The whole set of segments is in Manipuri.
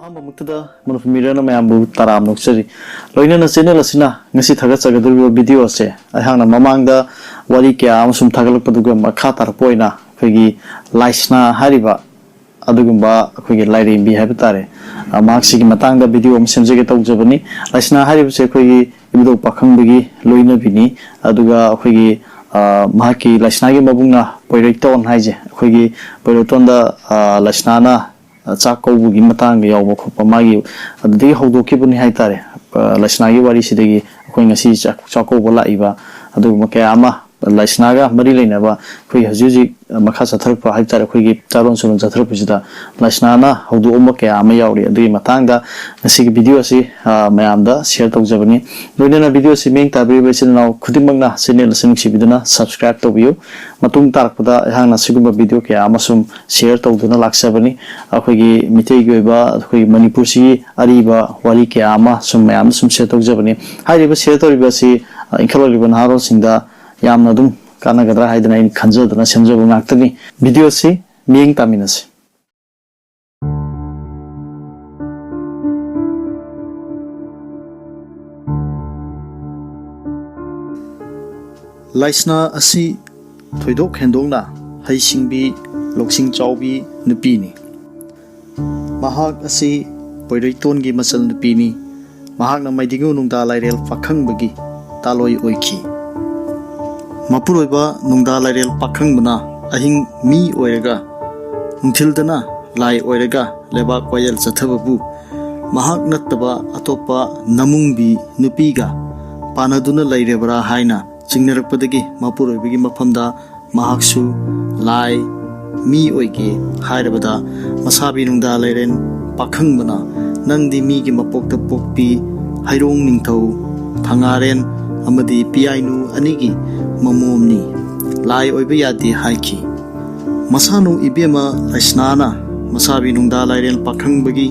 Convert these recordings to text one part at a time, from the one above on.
Manufamira Mambu Taram Noxeri. Loina Channel Asina, Nasi Tagasagadru video se. I hang a Mamanga, Wadikia, Amsum Tagalpaduga, Makatar Poina, Figi, Laisna Hariba, Adugumba, Figi Lighting be habitare. A Maxi Matanga video Senjigate of Jabani, Laisna Harib Sequi, Ido Pakambigi, Loina Vini, Aduga, Figi, Maki, Laisnagi Babuna, Poiriton Haje, Figi, Poiritonda, Laisnana. Chakaubugi matang yaw khopa magi adigi hawdokibuni haitare laisnagi wari sidagi khoi ngasi chakauba laiba adu makaya ama laisnaga mari leinaba khoi hajuji makha satharpa haitare khoigi charon surun satharpusida laisnana hawdu umma kaya ama yawri adigi matangda ngasi video asi mayamda share tawjabani loinana video si meng tabri channel khudimangna channel sinungsi biduna subscribe tawbiyu matung tarakpada hangna sigumba video kaya amasum share tawduna laksabani akhoi mitei goiba akhoi manipur si ariba wali kaya ama sum mayam sum share tawjabani hairiba share tawriba si inkhaliban haro singda yamna dum kana gadra haidana in khanjadana semjabu ngaktani video si meng taminasi laisna asi thoidok hendongna haisingbi loksing chawbi nupini mahak asi poireiton gi masal nupini mahak na maidigu nungda lairel pakhangbagi taloi oiki mapuroiba nungda lairel pakhangbana ahing mi oiraga nungthildana lai oiraga lebak wayel chathababu mahak nattaba atopa namungbi nupiga panaduna lairebra haina chingnarakpadagi mapuroibagi mafamda mahaksu lai mi oige hairabada masabi nungda lairen pakhangbana nangdi mi gi mapokta pokpi hairong ningthau thangaren amadi piainu anigi mamomni lai oiba yadi haiki masanu ibema laisnana masabi nungda lairen pakhangbagi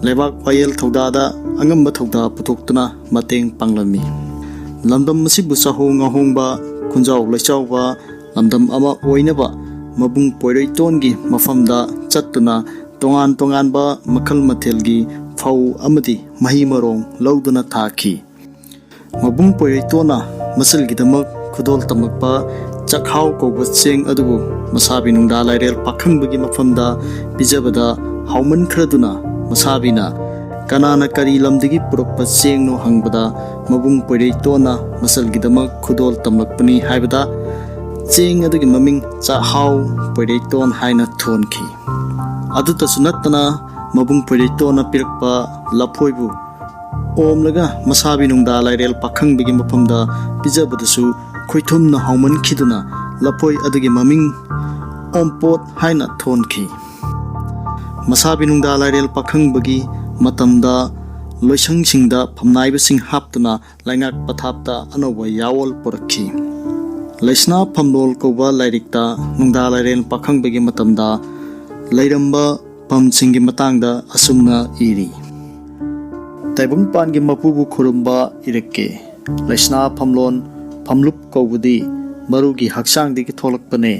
lebak wayel thodada angamba thoda putoktuna mateng panglami lamdam masibu saho ngahongba kunjaw laichawba lamdam ama oinaba mabung poireitongi mafamda chattuna tongan tonganba makhal mathelgi phau amadi mahi marong lauduna thaki mabung poireitona masalgi damak khudol tamakpa chakhaw koba cheng adubu masabi nungda lairel pakhangbagi mafamda bijabada hauman khraduna masabina kanana kari lamdigi purokpa cheng no hangbada mabung poireitona masalgi damak khudol tamakpani haibada cheng adugi maming chahaw poireiton haina thonki aduta sunatana mabung poireitona pirakpa laphoibu omlaga masabi nungda lairel pakhangbagi mafamda bijabadasu khoithumna hauman khiduna laphoi adugi maming ompot haina thonki masabi nungda lairel pakhangbagi matamda loisang singda phamnaiba sing haptuna laingak pathapta anoba yawol porakhi laisna phamlol koba lairikta nungda lairel pakhangbagi matamda lairamba pamsinggi matangda asumna iri taibung pangi mapubu khurumba irekke laisna phamlon phamlup kobudi marugi haksang digi tholakpane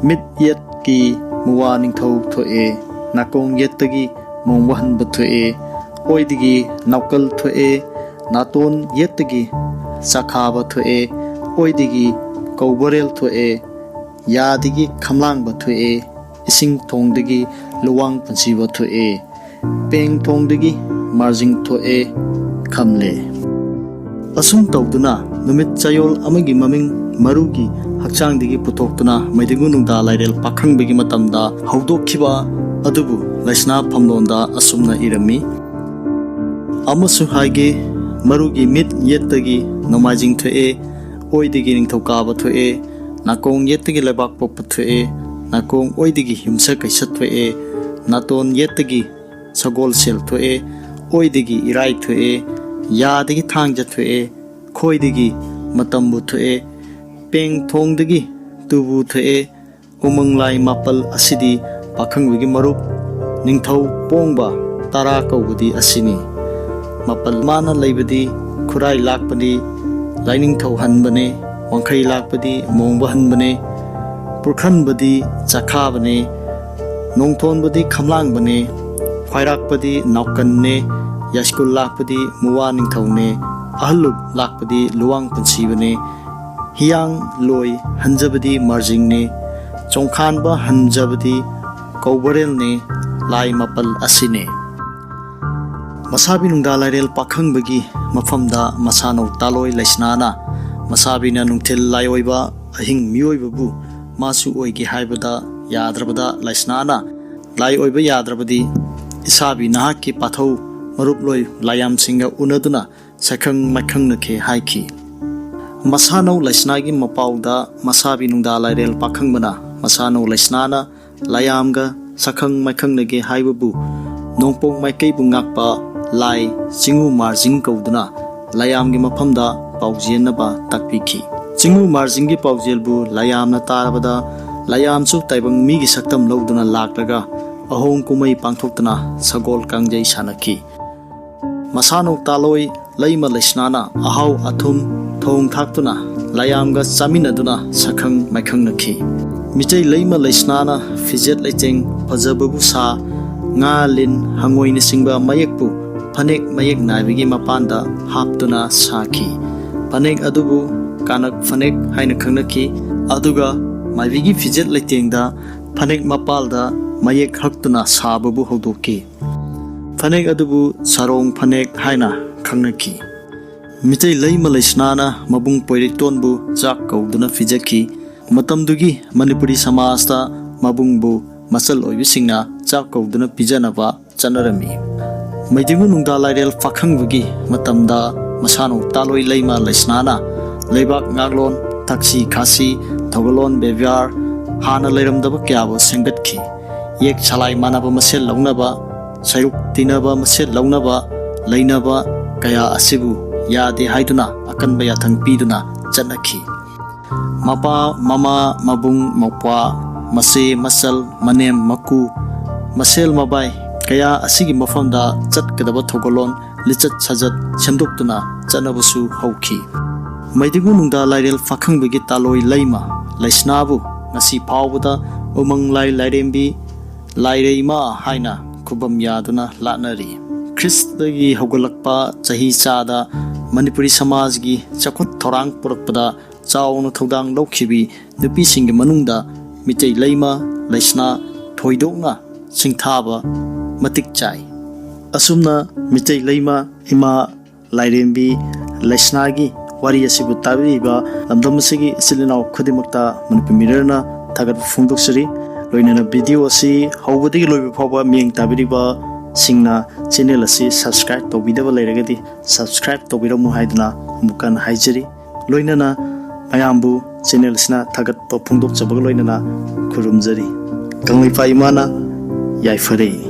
mit yet ki muwa ningthau thoe nakong yettagi mongwahan bathoe oidigi naukal thoe naton yettagi sakhaba thoe oidigi kouborel thoe yadigi khamlang bathoe ising thongdagi luwang pansi bathoe peng thongdagi marjing thoe khamle asum tawduna numit chayol amagi maming marugi hakchangdigi putoktuna maidigu nungda lairel pakhangbagi matamda hawdokhiba adubu laisna phamlonda asumna irami amasu haige marugi mit yettagi nomajing thoe oidigi ningthokaba thoe nakong yettagi lebak pop thoe nakong oidigi himsa kaisa thoe naton yettagi sagol sel thoe oidigi irai thoe yadigi thangja thoe khoidigi matambu thoe peng thongdagi tubu thoe umanglai mapal asidi pakhangbagi marup ningthau pongba tara kaubudi asini mapal mana laibadi khurai lakpani laining thau hanbane wangkhai lakpadi mongba hanbane purkhan badi chakha bane nongthon badi khamlang bane ख्वाइराकपदी नावकन्ने यास्कुल लाकपदी मुवा निंगथौने अहलुप लाकपदी लुवांग पुंसीबने हियांग लोई हंजबदी मार्जिंगने चोंखानबा हंजबदी कौबरेलने लाई मपल असिने मसाबी नुंगदा लाइरेल पाखंगबगी मफमदा मसानो तालोय लाइसनाना मसाबीना नुंगथिल लायोइबा अहिंग मियोइबबु मासु ओइगे हाइबदा याद्रबदा लाइसनाना लायोइबा याद्रबदी इसाबी नाहकी पाथौ मरुप लोय लायाम सिंगा उनदुना सखंग मखंग नखे हाइखी मसानो लाइसनागी मपाउदा मसाबी नुंगदा लाइरेल पाखंगबना मसानो लाइसनाना लायामगा सखंग मखंग नगे हाइबबु नोंपोंग माइकई बुंगाकपा लाई चिंगु मार्जिंग कौदना लायामगी मफमदा पाउजेनबा ताकपिखी चिंगु मार्जिंगी पाउजेलबु लायामना तारबदा लायामसु ताइबंग मीगी सक्तम लौदुना लाक्लगा अहोंग कुमई पांथोक्तना सगोल कांगजै सानखी मसानो तालोय लैमा लैसनाना अहाव अथुम थोंग थाक्तुना लायामगा चामिनदुना सखंग माइखंग नखी मिचै लैमा लैसनाना फिजेट लैचेंग फजबबु सा nga lin hangoy ni singba mayekpu phanek mayek naibigi mapanda haptuna sakhi phanek adubu kanak phanek haina khangnaki aduga maibigi fijet leitengda phanek mapalda mayek haktuna sababu hodoki phanek adubu sarong phanek haina khangnaki mitai leima leisnana mabung poiritonbu chak kauduna fijaki matamdugi manipuri samajta mabungbu masal oibisingna chak kauduna pijanaba chanarami maidingu nungda lairel fakhangbugi matamda masano taloi leima leisnana leibak ngaglon taksi khasi thogalon bevyar hana leiramdaba kyabo sengatkhi yek chalai manaba masel launaba sayuk tinaba masel launaba leinaba kaya asibu yade haiduna akanba yathang piduna chanakhi mapa mama mabung mokwa mase masal manem maku masel mabai kaya asigi mafamda chatkadaba thogalon lichat sajat semdoktuna chanabusu hauki maidingu nungda lairel fakhangbegi taloi leima laisnabu ngasi phawbuda umang lai lairembi laireima haina khubam yaduna lanari kristagi hogolakpa chahi chada manipuri samajgi chakot thorang purakpada chauna thodang lokhibi nupi singi manungda mitai leima laisna thoidokna singthaba matik chai asumna mitai leima ima lairembi laisnagi wari asibu tabiba lamdamasigi silinau khudimakta manipur mirrorna thagat phungdoksari loinana video asi hawbadigi loiba phawba mieng tabiriba singna channel asi subscribe tobidaba leiragadi subscribe tobiramu haiduna mukan haijari loinana mayambu channel sina thagat phungdok chabag loinana khurumjari kanglaipa imana yaifare